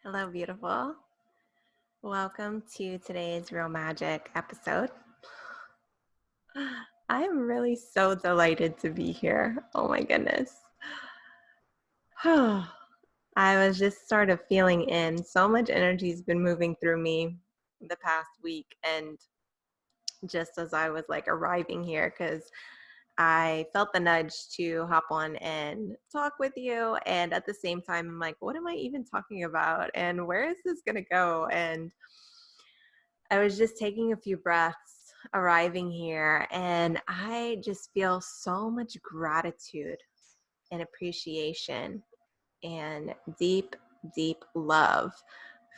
Hello, beautiful. Welcome to today's Real Magic episode. I'm really so delighted to be here. Oh my goodness. I was just sort of feeling in. So much energy has been moving through me the past week. And just as I was like arriving here, because I felt the nudge to hop on and talk with you. And at the same time, I'm like, what am I even talking about? And where is this going to go? And I was just taking a few breaths arriving here, and I just feel so much gratitude and appreciation and deep, deep love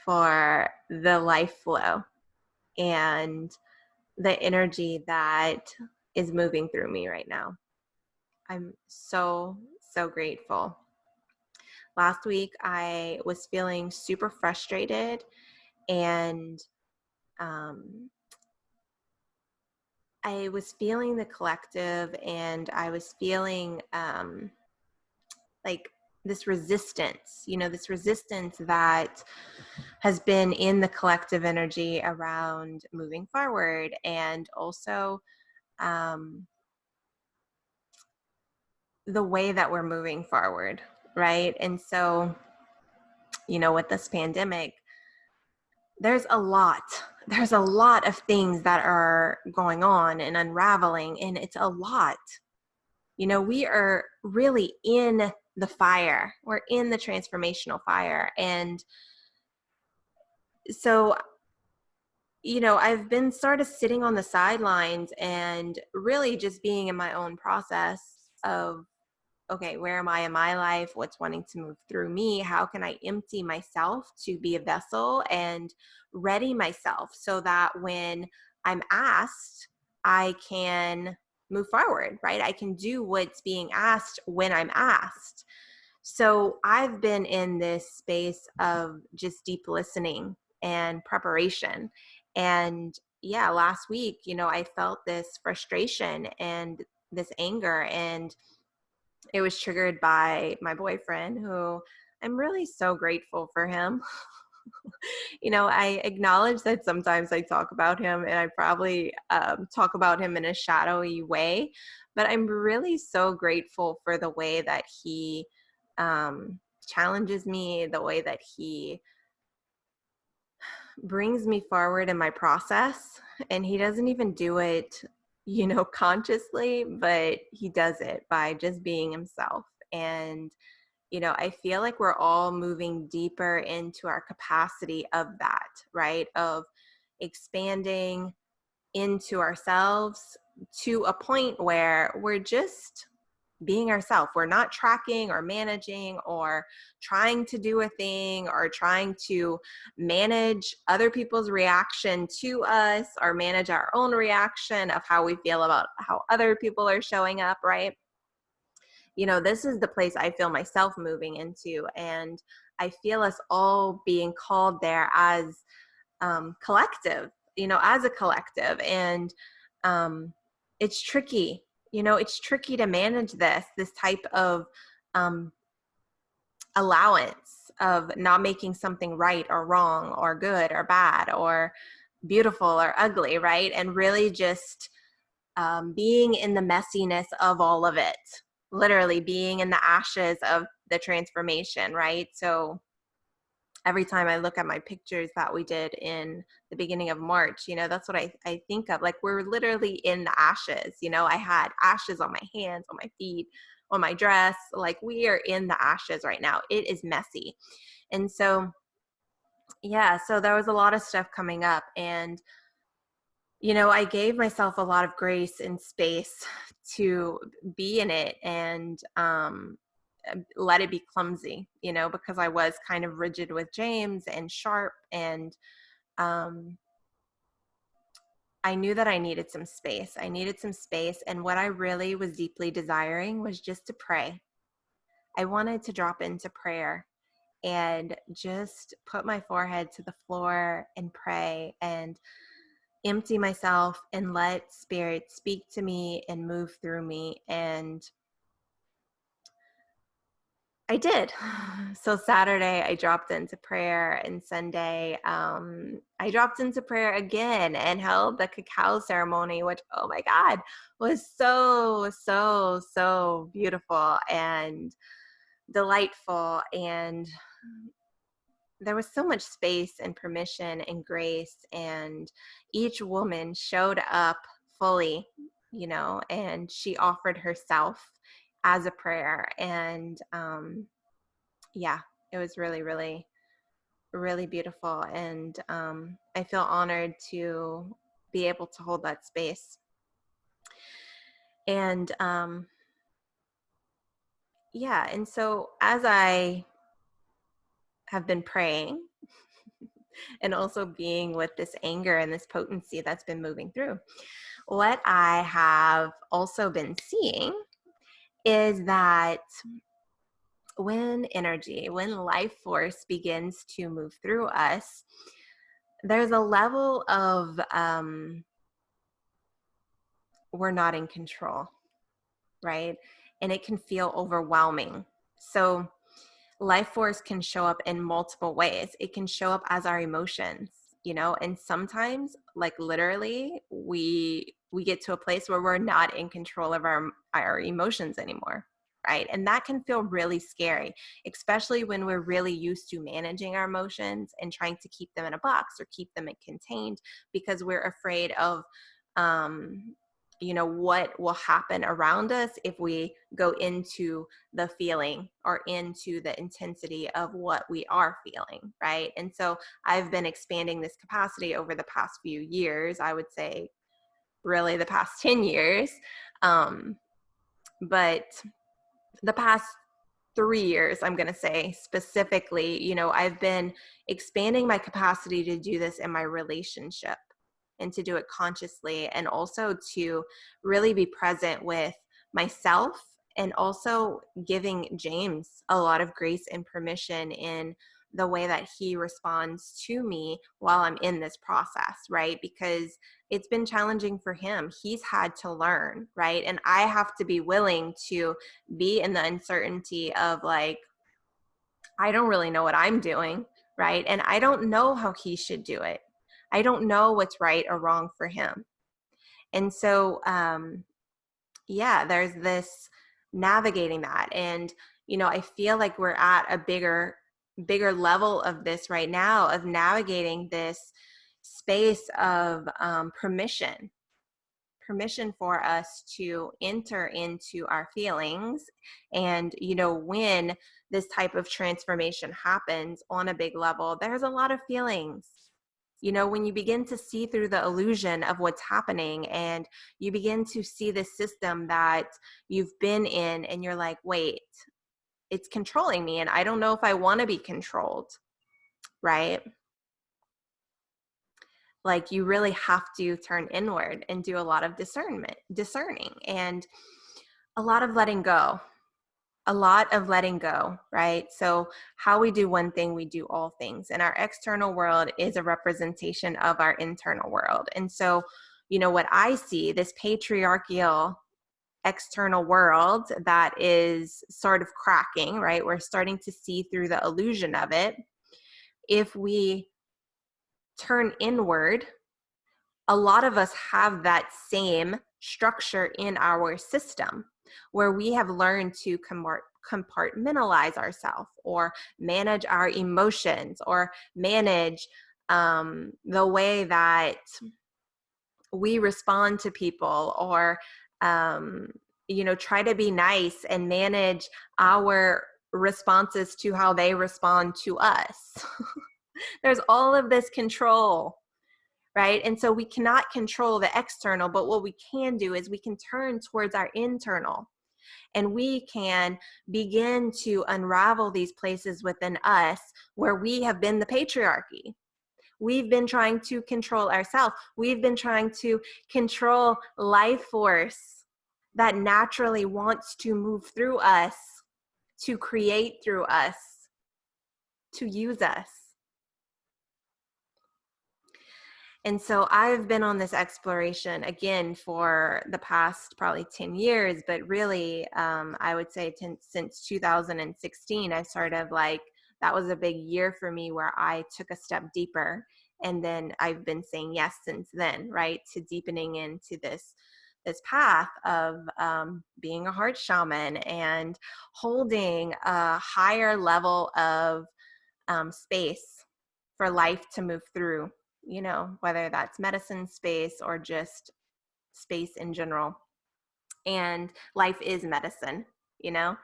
for the life flow and the energy that is moving through me right now. I'm so, so grateful. Last week, I was feeling super frustrated and um, I was feeling the collective, and I was feeling like this resistance, this resistance that has been in the collective energy around moving forward, and also um, the way that we're moving forward, right? And so, with this pandemic, there's a lot of things that are going on and unraveling, and it's a lot. We are really in the fire. We're in the transformational fire. And so, I've been sort of sitting on the sidelines and really just being in my own process of, okay, where am I in my life? What's wanting to move through me? How can I empty myself to be a vessel and ready myself so that when I'm asked, I can move forward, right? I can do what's being asked when I'm asked. So I've been in this space of just deep listening and preparation. And yeah, last week, I felt this frustration and this anger, and it was triggered by my boyfriend, who I'm really so grateful for him. I acknowledge that sometimes I talk about him, and I probably talk about him in a shadowy way, but I'm really so grateful for the way that he challenges me, the way that he brings me forward in my process. And he doesn't even do it, consciously, but he does it by just being himself. And I feel like we're all moving deeper into our capacity of that, right? Of expanding into ourselves to a point where we're just being ourselves. We're not tracking or managing or trying to do a thing or trying to manage other people's reaction to us or manage our own reaction of how we feel about how other people are showing up, right? This is the place I feel myself moving into. And I feel us all being called there as collective, as a collective. And it's tricky, it's tricky to manage this type of um, allowance of not making something right or wrong or good or bad or beautiful or ugly, right? And really just being in the messiness of all of it, literally being in the ashes of the transformation, right? So every time I look at my pictures that we did in the beginning of March, that's what I think of. Like, we're literally in the ashes. I had ashes on my hands, on my feet, on my dress. Like, we are in the ashes right now. It is messy. And so, yeah, so there was a lot of stuff coming up. And I gave myself a lot of grace and space to be in it and let it be clumsy, because I was kind of rigid with James and sharp. And um, I knew that I needed some space. I needed some space. And what I really was deeply desiring was just to pray. I wanted to drop into prayer and just put my forehead to the floor and pray and empty myself and let spirit speak to me and move through me. And I did. So Saturday I dropped into prayer, and Sunday I dropped into prayer again and held the cacao ceremony, which, oh my God, was so, so, so beautiful and delightful. And there was so much space and permission and grace, and each woman showed up fully, and she offered herself as a prayer. And yeah, it was really, really, really beautiful. And I feel honored to be able to hold that space. And yeah, and so as I have been praying and also being with this anger and this potency that's been moving through, what I have also been seeing is that when life force begins to move through us, there's a level of we're not in control, right? And it can feel overwhelming. So life force can show up in multiple ways. It can show up as our emotions, and sometimes, like, literally, we get to a place where we're not in control of our emotions anymore, right? And that can feel really scary, especially when we're really used to managing our emotions and trying to keep them in a box or keep them contained, because we're afraid of what will happen around us if we go into the feeling or into the intensity of what we are feeling, right? And so I've been expanding this capacity over the past few years, I would say really the past 10 years. But the past 3 years, I'm going to say specifically, I've been expanding my capacity to do this in my relationship, and to do it consciously, and also to really be present with myself, and also giving James a lot of grace and permission in the way that he responds to me while I'm in this process, right? Because it's been challenging for him. He's had to learn, right? And I have to be willing to be in the uncertainty of, like, I don't really know what I'm doing, right? And I don't know how he should do it. I don't know what's right or wrong for him. And so, yeah, there's this navigating that. And, I feel like we're at a bigger level of this right now, of navigating this space of permission for us to enter into our feelings. And, when this type of transformation happens on a big level, there's a lot of feelings. When you begin to see through the illusion of what's happening, and you begin to see the system that you've been in, and you're like, wait, it's controlling me, and I don't know if I want to be controlled, right? Like, you really have to turn inward and do a lot of discerning, and a lot of letting go. Right? So how we do one thing, we do all things. And our external world is a representation of our internal world. And so, what I see, this patriarchal external world that is sort of cracking, right? We're starting to see through the illusion of it. If we turn inward, a lot of us have that same structure in our system, where we have learned to compartmentalize ourselves, or manage our emotions, or manage the way that we respond to people, or try to be nice and manage our responses to how they respond to us. There's all of this control, right? And so we cannot control the external, but what we can do is we can turn towards our internal, and we can begin to unravel these places within us where we have been the patriarchy. We've been trying to control ourselves. We've been trying to control life force that naturally wants to move through us, to create through us, to use us. And so I've been on this exploration again for the past probably 10 years, but really, I would say since 2016, I sort of like, that was a big year for me where I took a step deeper. And then I've been saying yes since then, right? To deepening into this path of being a heart shaman and holding a higher level of space for life to move through, whether that's medicine space or just space in general. And life is medicine, you know?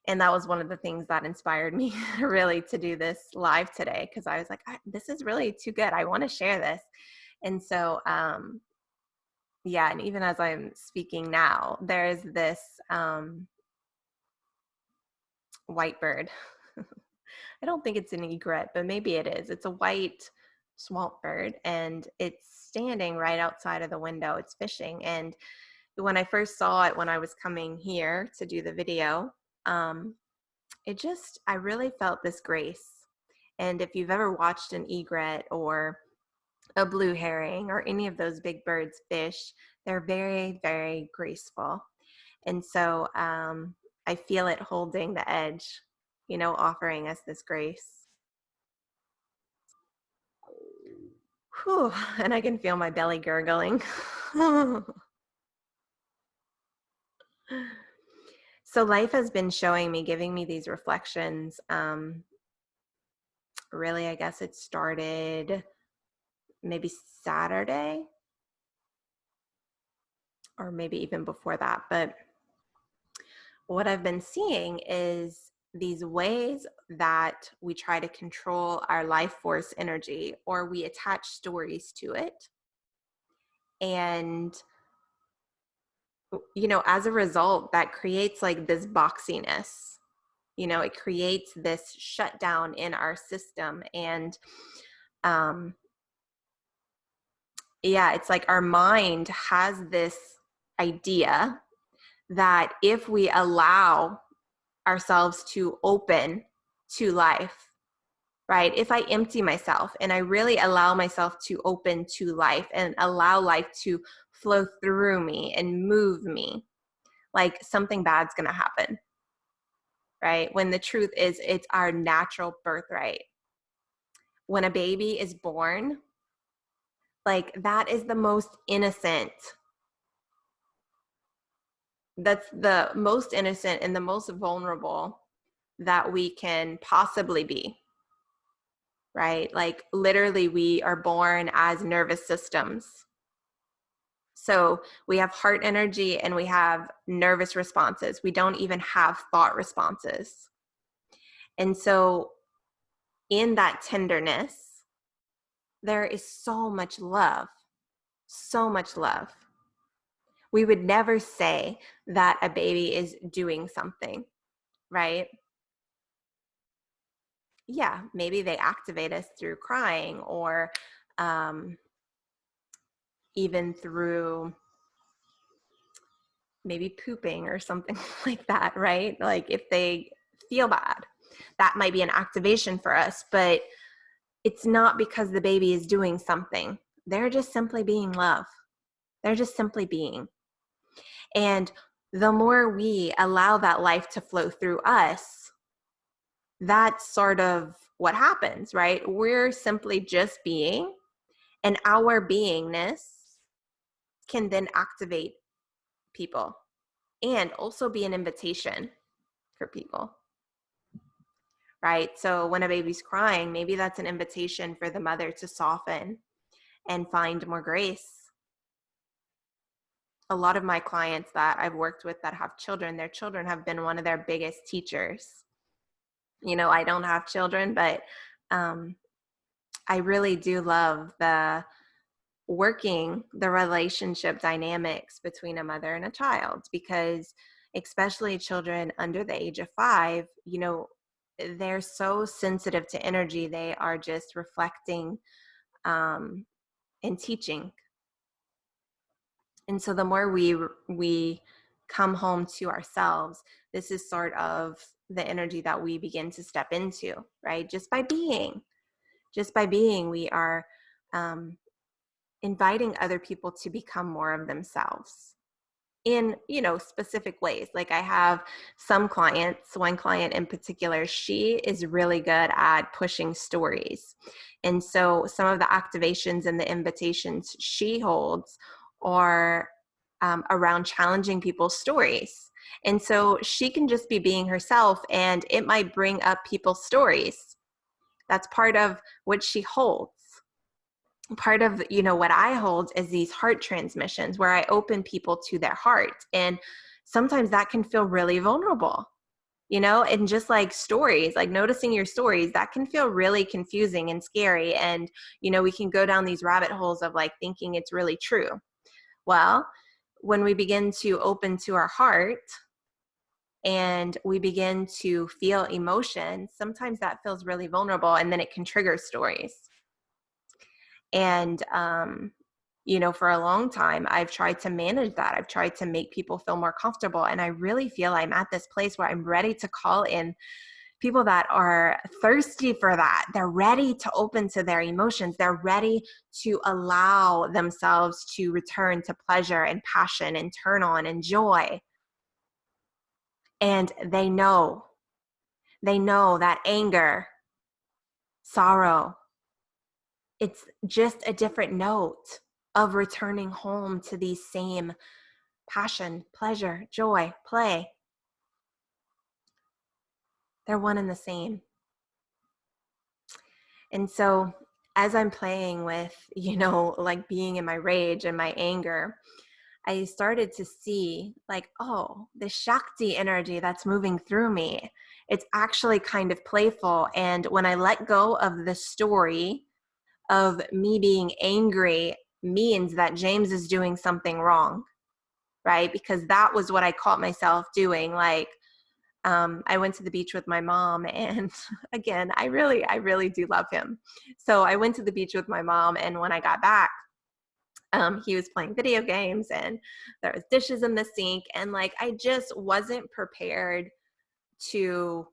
And that was one of the things that inspired me really to do this live today, because I was like, this is really too good. I want to share this. And so, yeah, and even as I'm speaking now, there's this white bird. I don't think it's an egret, but maybe it is. It's a white swamp bird, and it's standing right outside of the window. It's fishing. And when I first saw it, when I was coming here to do the video, I really felt this grace. And if you've ever watched an egret or a blue herring or any of those big birds fish, they're very, very graceful. And so I feel it holding the edge, offering us this grace. Whew, and I can feel my belly gurgling. So life has been showing me, giving me these reflections. Really, I guess it started maybe Saturday, or maybe even before that. But what I've been seeing is these ways that we try to control our life force energy, or we attach stories to it. And, as a result, that creates like this boxiness. It creates this shutdown in our system. And, yeah, it's like our mind has this idea that if we allow ourselves to open to life, right? If I empty myself and I really allow myself to open to life and allow life to flow through me and move me, like something bad's going to happen, right? When the truth is, it's our natural birthright. When a baby is born, like that is the most innocent. That's the most innocent and the most vulnerable that we can possibly be, right? Like literally we are born as nervous systems. So we have heart energy and we have nervous responses. We don't even have thought responses. And so in that tenderness, there is so much love, so much love. We would never say that a baby is doing something, right? Yeah, maybe they activate us through crying or even through maybe pooping or something like that, right? Like if they feel bad, that might be an activation for us, but it's not because the baby is doing something. They're just simply being love. They're just simply being. And the more we allow that life to flow through us, that's sort of what happens, right? We're simply just being, and our beingness can then activate people and also be an invitation for people, right? So when a baby's crying, maybe that's an invitation for the mother to soften and find more grace. A lot of my clients that I've worked with that have children, their children have been one of their biggest teachers. I don't have children, but I really do love the relationship dynamics between a mother and a child, because especially children under the age of 5, they're so sensitive to energy. They are just reflecting and teaching. And so the more we come home to ourselves, this is sort of the energy that we begin to step into, right? Just by being, we are inviting other people to become more of themselves in, specific ways. Like I have some clients, one client in particular, she is really good at pushing stories. And so some of the activations and the invitations she holds are around challenging people's stories. And so she can just be being herself and it might bring up people's stories. That's part of what she holds. Part of what I hold is these heart transmissions where I open people to their heart, and sometimes that can feel really vulnerable, and just like stories, like noticing your stories, that can feel really confusing and scary, and we can go down these rabbit holes of like thinking it's really true. Well, when we begin to open to our heart and we begin to feel emotion, sometimes that feels really vulnerable, and then it can trigger stories. And, for a long time, I've tried to manage that. I've tried to make people feel more comfortable. And I really feel I'm at this place where I'm ready to call in people that are thirsty for that. They're ready to open to their emotions. They're ready to allow themselves to return to pleasure and passion and turn on and joy. And they know that anger, sorrow, it's just a different note of returning home to these same passion, pleasure, joy, play. They're one and the same. And so as I'm playing with, like being in my rage and my anger, I started to see like, oh, the Shakti energy that's moving through me, it's actually kind of playful. And when I let go of the story of me being angry means that James is doing something wrong, right? Because that was what I caught myself doing. Like, I went to the beach with my mom, and again, I really do love him. So I went to the beach with my mom, and when I got back, he was playing video games, and there was dishes in the sink, and like I just wasn't prepared to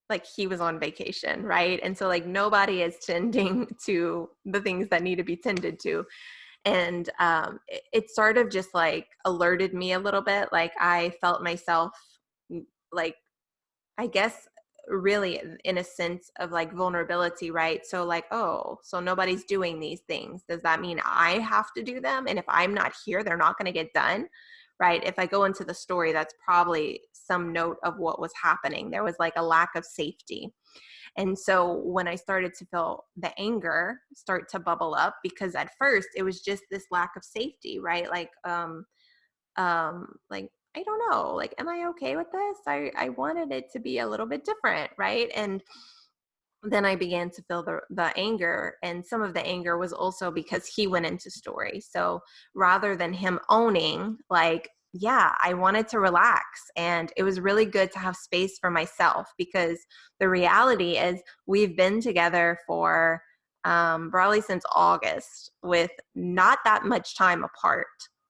like he was on vacation, right? And so like nobody is tending to the things that need to be tended to. And it sort of just like alerted me a little bit. Like I felt myself like, I guess, really in a sense of like vulnerability, right? So like, oh, so nobody's doing these things. Does that mean I have to do them? And if I'm not here, they're not going to get done, right? If I go into the story, that's probably some note of what was happening. There was like a lack of safety. And so when I started to feel the anger start to bubble up, because at first it was just this lack of safety, right? Like I don't know, like, am I okay with this? I wanted it to be a little bit different, right? And then I began to feel the anger, and some of the anger was also because he went into story. So rather than him owning, like, yeah, I wanted to relax, and it was really good to have space for myself, because the reality is we've been together for probably since August with not that much time apart,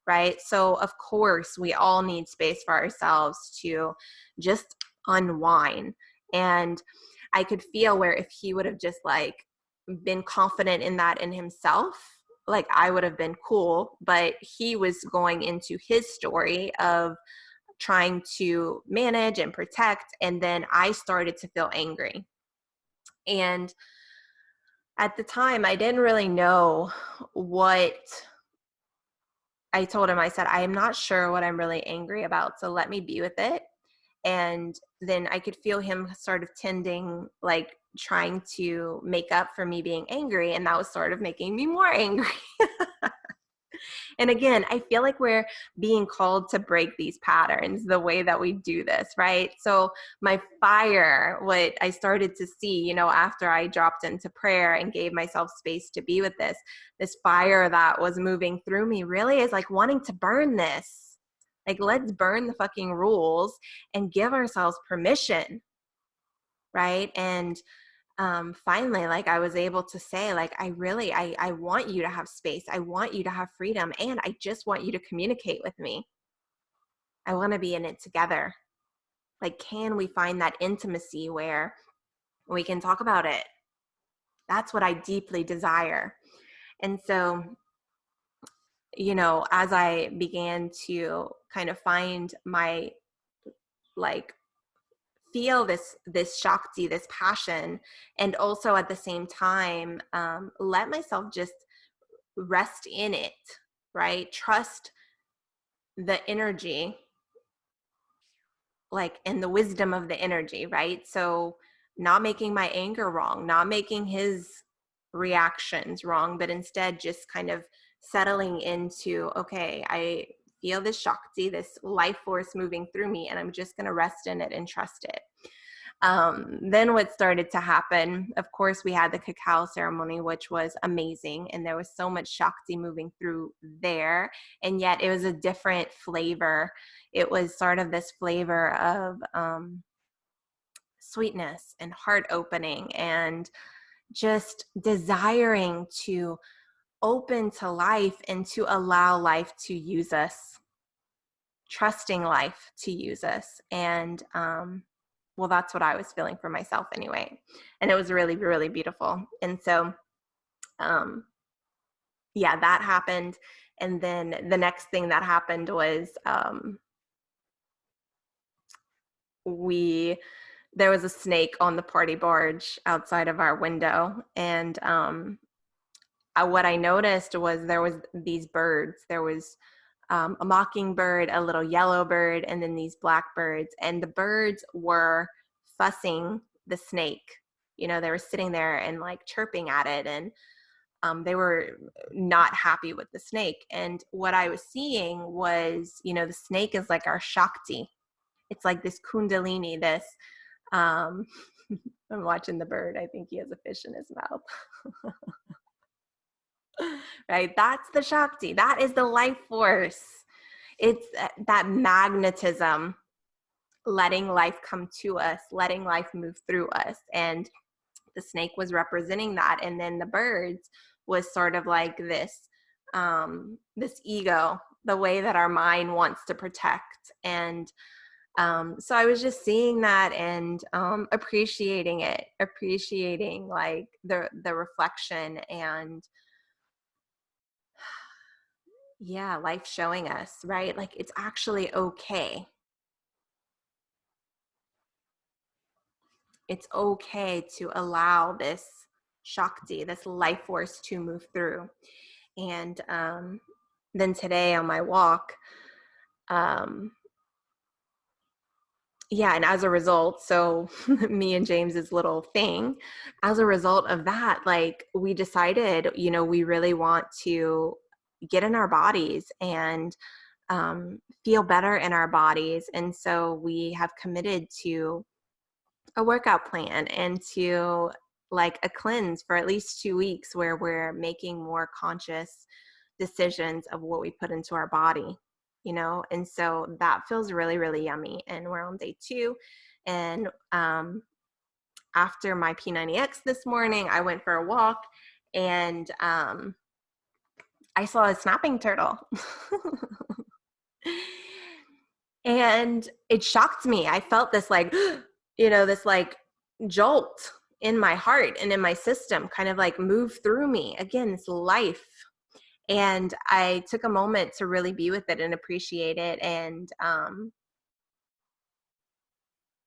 right? So of course we all need space for ourselves to just unwind. And I could feel where if he would have just like been confident in that in himself, like I would have been cool, but he was going into his story of trying to manage and protect. And then I started to feel angry. And at the time, I didn't really know what I told him. I said, I am not sure what I'm really angry about, so let me be with it. And then I could feel him sort of tending, like trying to make up for me being angry. And that was sort of making me more angry. And again, I feel like we're being called to break these patterns the way that we do this, right? So my fire, what I started to see, after I dropped into prayer and gave myself space to be with this fire that was moving through me really is like wanting to burn this. Like, let's burn the fucking rules and give ourselves permission, right? And finally, like I was able to say, like, I want you to have space. I want you to have freedom. And I just want you to communicate with me. I want to be in it together. Like, can we find that intimacy where we can talk about it? That's what I deeply desire. And so, as I began to kind of find my, like, feel this Shakti, this passion, and also at the same time, let myself just rest in it, right? Trust the energy, like, and the wisdom of the energy, right? So not making my anger wrong, not making his reactions wrong, but instead just kind of settling into, okay, I feel this Shakti, this life force moving through me, and I'm just going to rest in it and trust it. Then what started to happen, of course, we had the cacao ceremony, which was amazing. And there was so much Shakti moving through there. And yet it was a different flavor. It was sort of this flavor of sweetness and heart opening and just desiring to open to life and to allow life to use us, trusting life to use us. And well, that's what I was feeling for myself anyway. And it was really, really beautiful. And so, yeah, that happened. And then the next thing that happened was there was a snake on the party barge outside of our window. And what I noticed was there was these birds. There was a mockingbird, a little yellow bird, and then these blackbirds. And the birds were fussing the snake. They were sitting there and like chirping at it, and they were not happy with the snake. And what I was seeing was, the snake is like our Shakti. It's like this kundalini, this, I'm watching the bird. I think he has a fish in his mouth. Right? That's the Shakti. That is the life force. It's that magnetism, letting life come to us, letting life move through us. And the snake was representing that. And then the birds was sort of like this ego, the way that our mind wants to protect. And so I was just seeing that and appreciating it, appreciating like the reflection and yeah, life showing us, right? Like it's actually okay. It's okay to allow this Shakti, this life force to move through. And then today on my walk, yeah, and as a result, so me and James's little thing, as a result of that, like we decided, we really want to get in our bodies and feel better in our bodies. And so we have committed to a workout plan and to like a cleanse for at least 2 weeks where we're making more conscious decisions of what we put into our body, and so that feels really, really yummy. And we're on day 2. And after my P90X this morning, I went for a walk and I saw a snapping turtle. And it shocked me. I felt this like, this like jolt in my heart and in my system kind of like move through me. Again, this life. And I took a moment to really be with it and appreciate it and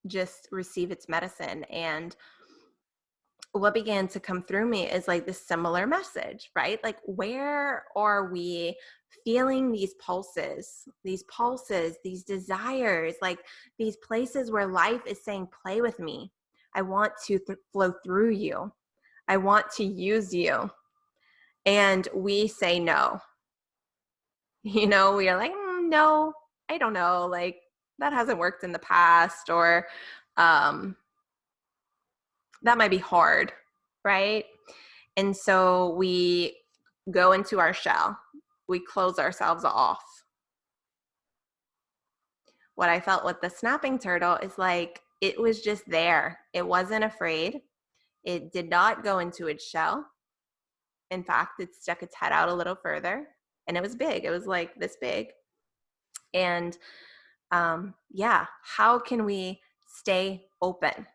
just receive its medicine. And what began to come through me is like this similar message, right? Like, where are we feeling these pulses, these desires, like these places where life is saying, play with me. I want to flow through you. I want to use you. And we say no. We are like, no, I don't know. Like that hasn't worked in the past, or that might be hard, right? And so we go into our shell. We close ourselves off. What I felt with the snapping turtle is like it was just there. It wasn't afraid. It did not go into its shell. In fact, it stuck its head out a little further, and it was big. It was like this big. And yeah, how can we stay open?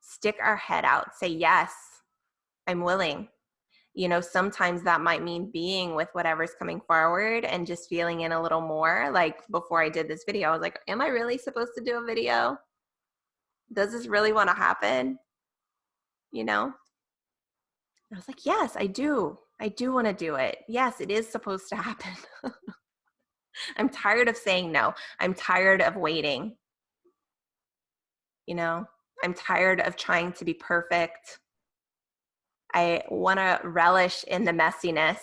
Stick our head out, say, yes, I'm willing. You know, sometimes that might mean being with whatever's coming forward and just feeling in a little more. Like before I did this video, I was like, am I really supposed to do a video? Does this really want to happen? You know? I was like, yes, I do. I do want to do it. Yes, it is supposed to happen. I'm tired of saying no. I'm tired of waiting. You know, I'm tired of trying to be perfect. I want to relish in the messiness.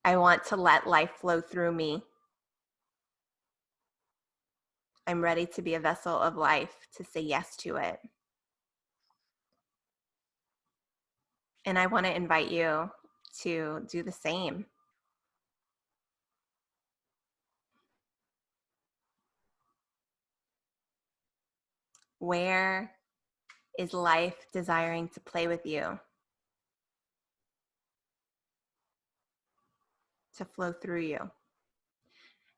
I want to let life flow through me. I'm ready to be a vessel of life, to say yes to it. And I want to invite you to do the same. Where is life desiring to play with you, to flow through you?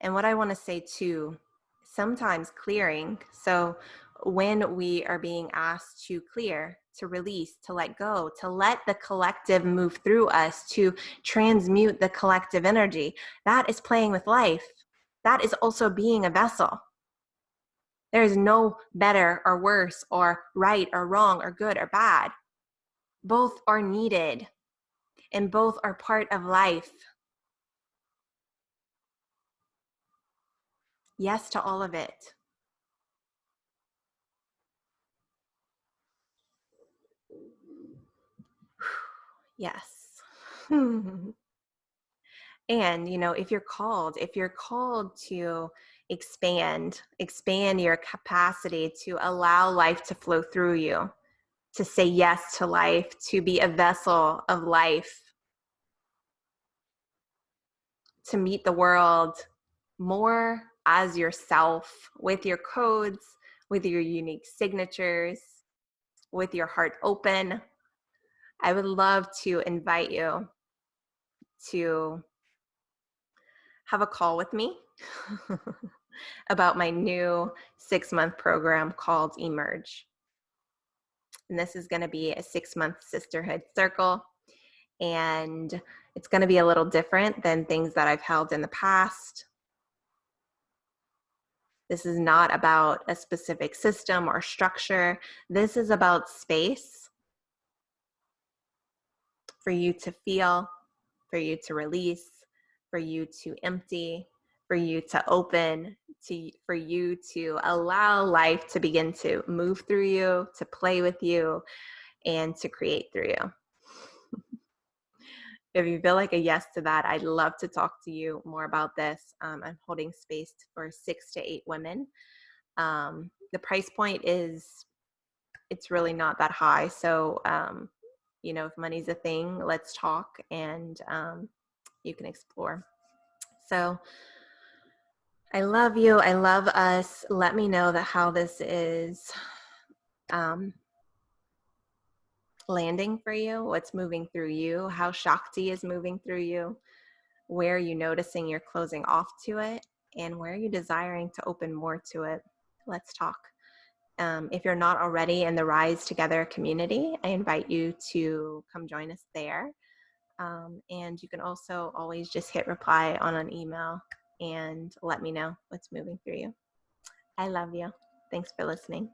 And what I want to say too, sometimes clearing. So when we are being asked to clear, to release, to let go, to let the collective move through us, to transmute the collective energy, that is playing with life. That is also being a vessel. There is no better or worse or right or wrong or good or bad. Both are needed and both are part of life. Yes to all of it. Yes. And, you know, if you're called to expand your capacity to allow life to flow through you, to say yes to life, to be a vessel of life, to meet the world more as yourself, with your codes, with your unique signatures, with your heart open, I would love to invite you to have a call with me about my new 6-month program called Emerge. And this is going to be a 6-month sisterhood circle. And it's going to be a little different than things that I've held in the past. This is not about a specific system or structure. This is about space for you to feel, for you to release, for you to empty, for you to open, for you to allow life to begin to move through you, to play with you, and to create through you. If you feel like a yes to that, I'd love to talk to you more about this. I'm holding space for 6 to 8 women. The price point it's really not that high. So, you know, if money's a thing, let's talk and you can explore. So I love you. I love us. Let me know how this is landing for you, what's moving through you, how Shakti is moving through you, where are you noticing you're closing off to it, and where are you desiring to open more to it. Let's talk. If you're not already in the Rise Together community, I invite you to come join us there. And you can also always just hit reply on an email and let me know what's moving through you. I love you. Thanks for listening.